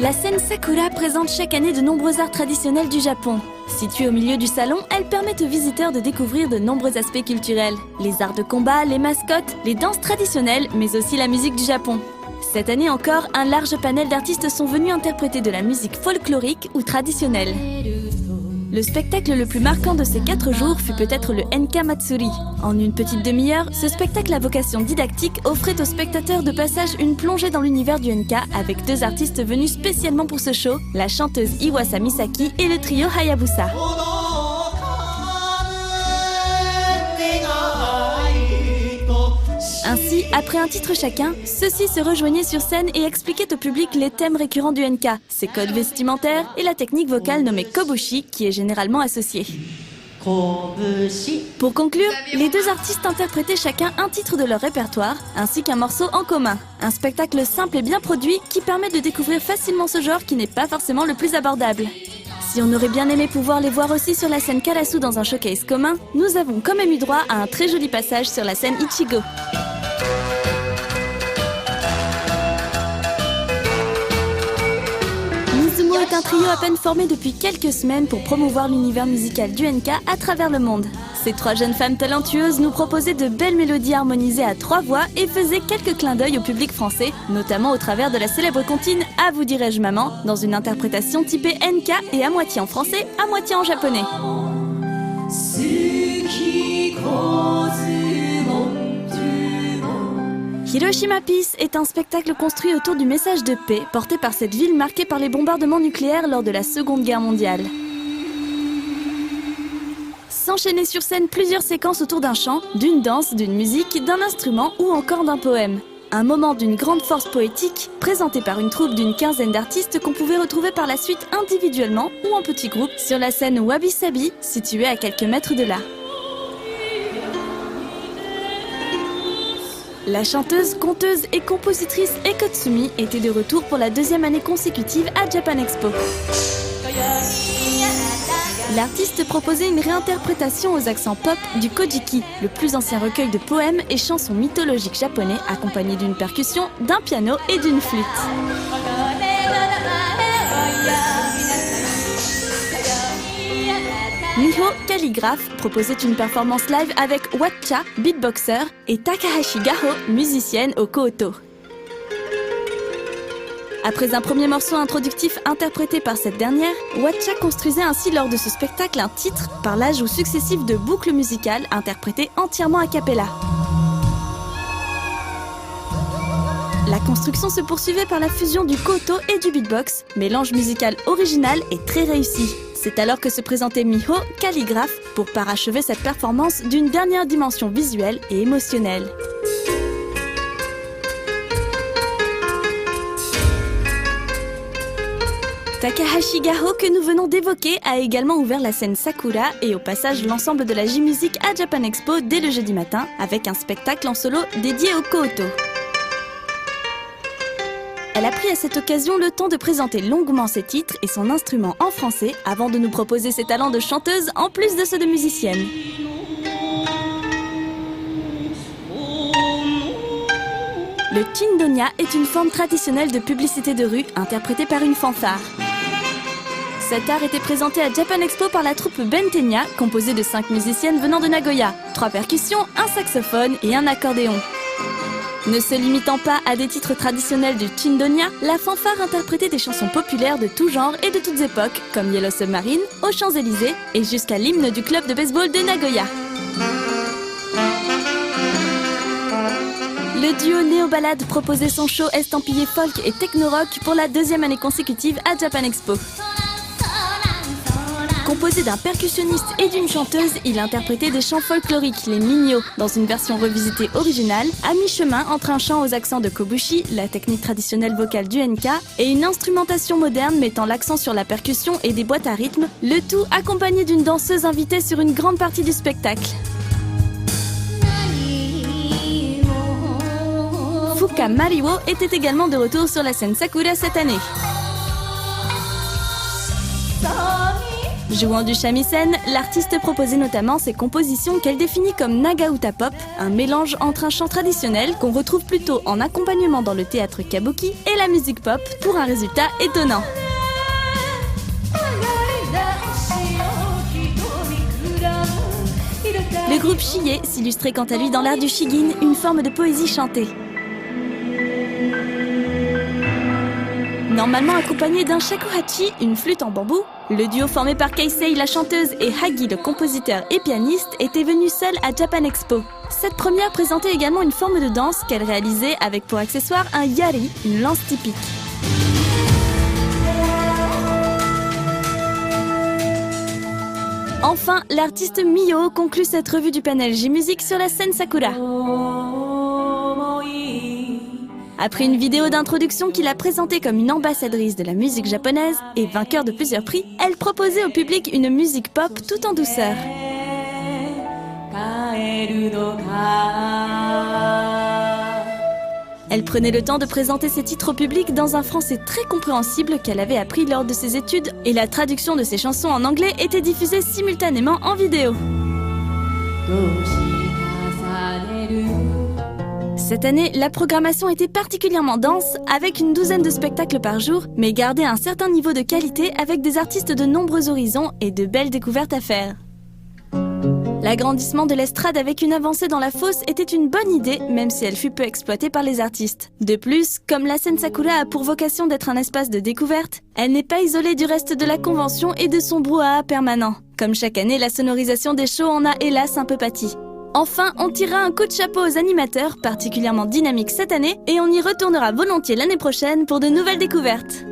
La scène Sakura présente chaque année de nombreux arts traditionnels du Japon. Située au milieu du salon, elle permet aux visiteurs de découvrir de nombreux aspects culturels. Les arts de combat, les mascottes, les danses traditionnelles, mais aussi la musique du Japon. Cette année encore, un large panel d'artistes sont venus interpréter de la musique folklorique ou traditionnelle. Le spectacle le plus marquant de ces 4 jours fut peut-être le Enka Matsuri. En une petite demi-heure, ce spectacle à vocation didactique offrait aux spectateurs de passage une plongée dans l'univers du Enka avec 2 artistes venus spécialement pour ce show, la chanteuse Iwasa Misaki et le trio Hayabusa. Ainsi, après un titre chacun, ceux-ci se rejoignaient sur scène et expliquaient au public les thèmes récurrents du Enka, ses codes vestimentaires et la technique vocale nommée Kobushi qui est généralement associée. Pour conclure, les 2 artistes interprétaient chacun un titre de leur répertoire, ainsi qu'un morceau en commun. Un spectacle simple et bien produit qui permet de découvrir facilement ce genre qui n'est pas forcément le plus abordable. Si on aurait bien aimé pouvoir les voir aussi sur la scène Karasu dans un showcase commun, nous avons quand même eu droit à un très joli passage sur la scène Ichigo. Mizumo est un trio à peine formé depuis quelques semaines pour promouvoir l'univers musical du Enka à travers le monde. Ces 3 jeunes femmes talentueuses nous proposaient de belles mélodies harmonisées à 3 voix et faisaient quelques clins d'œil au public français, notamment au travers de la célèbre comptine « À vous dirai-je maman » dans une interprétation typée Enka et à moitié en français, à moitié en japonais. Hiroshima Peace est un spectacle construit autour du message de paix porté par cette ville marquée par les bombardements nucléaires lors de la Seconde Guerre mondiale. S'enchaîner sur scène plusieurs séquences autour d'un chant, d'une danse, d'une musique, d'un instrument ou encore d'un poème. Un moment d'une grande force poétique, présenté par une troupe d'une 15aine d'artistes qu'on pouvait retrouver par la suite individuellement ou en petits groupes sur la scène Wabi Sabi, située à quelques mètres de là. La chanteuse, conteuse et compositrice Eko Tsumi était de retour pour la 2e année consécutive à Japan Expo. L'artiste proposait une réinterprétation aux accents pop du Kojiki, le plus ancien recueil de poèmes et chansons mythologiques japonais accompagné d'une percussion, d'un piano et d'une flûte. Miho Calligraphe proposait une performance live avec Watcha, beatboxer, et Takahashi Gaho, musicienne au koto. Après un premier morceau introductif interprété par cette dernière, Watcha construisait ainsi lors de ce spectacle un titre par l'ajout successif de boucles musicales interprétées entièrement a cappella. La construction se poursuivait par la fusion du koto et du beatbox, mélange musical original et très réussi. C'est alors que se présentait Miho Calligraphe pour parachever cette performance d'une dernière dimension visuelle et émotionnelle. Takahashi Gaho, que nous venons d'évoquer, a également ouvert la scène Sakura et au passage l'ensemble de la J-Music à Japan Expo dès le jeudi matin avec un spectacle en solo dédié au koto. Elle a pris à cette occasion le temps de présenter longuement ses titres et son instrument en français avant de nous proposer ses talents de chanteuse en plus de ceux de musicienne. Le Chindonya est une forme traditionnelle de publicité de rue interprétée par une fanfare. Cet art était présenté à Japan Expo par la troupe Bentenya, composée de 5 musiciennes venant de Nagoya, 3 percussions, un saxophone et un accordéon. Ne se limitant pas à des titres traditionnels du Chindonya, la fanfare interprétait des chansons populaires de tout genre et de toutes époques, comme Yellow Submarine, aux Champs-Élysées et jusqu'à l'hymne du club de baseball de Nagoya. Le duo Néo-Ballade proposait son show estampillé folk et techno-rock pour la 2e année consécutive à Japan Expo. Composé d'un percussionniste et d'une chanteuse, il interprétait des chants folkloriques, les minyo, dans une version revisitée originale, à mi-chemin entre un chant aux accents de Kobushi, la technique traditionnelle vocale du Enka, et une instrumentation moderne mettant l'accent sur la percussion et des boîtes à rythme, le tout accompagné d'une danseuse invitée sur une grande partie du spectacle. Fuka Mariwo était également de retour sur la scène Sakura cette année. Jouant du shamisen, l'artiste proposait notamment ses compositions qu'elle définit comme Nagauta Pop, un mélange entre un chant traditionnel qu'on retrouve plutôt en accompagnement dans le théâtre kabuki et la musique pop pour un résultat étonnant. Le groupe Chie s'illustrait quant à lui dans l'art du shigin, une forme de poésie chantée. Normalement accompagné d'un shakuhachi, une flûte en bambou, le duo formé par Keisei la chanteuse et Hagi le compositeur et pianiste était venu seul à Japan Expo. Cette première présentait également une forme de danse qu'elle réalisait avec pour accessoire un yari, une lance typique. Enfin, l'artiste Miyo conclut cette revue du panel J-Music sur la scène Sakura. Après une vidéo d'introduction qui l'a présentée comme une ambassadrice de la musique japonaise et vainqueur de plusieurs prix, elle proposait au public une musique pop tout en douceur. Elle prenait le temps de présenter ses titres au public dans un français très compréhensible qu'elle avait appris lors de ses études, et la traduction de ses chansons en anglais était diffusée simultanément en vidéo. Cette année, la programmation était particulièrement dense, avec une douzaine de spectacles par jour, mais gardait un certain niveau de qualité avec des artistes de nombreux horizons et de belles découvertes à faire. L'agrandissement de l'estrade avec une avancée dans la fosse était une bonne idée, même si elle fut peu exploitée par les artistes. De plus, comme la scène Sakura a pour vocation d'être un espace de découverte, elle n'est pas isolée du reste de la convention et de son brouhaha permanent. Comme chaque année, la sonorisation des shows en a hélas un peu pâti. Enfin, on tirera un coup de chapeau aux animateurs, particulièrement dynamiques cette année, et on y retournera volontiers l'année prochaine pour de nouvelles découvertes.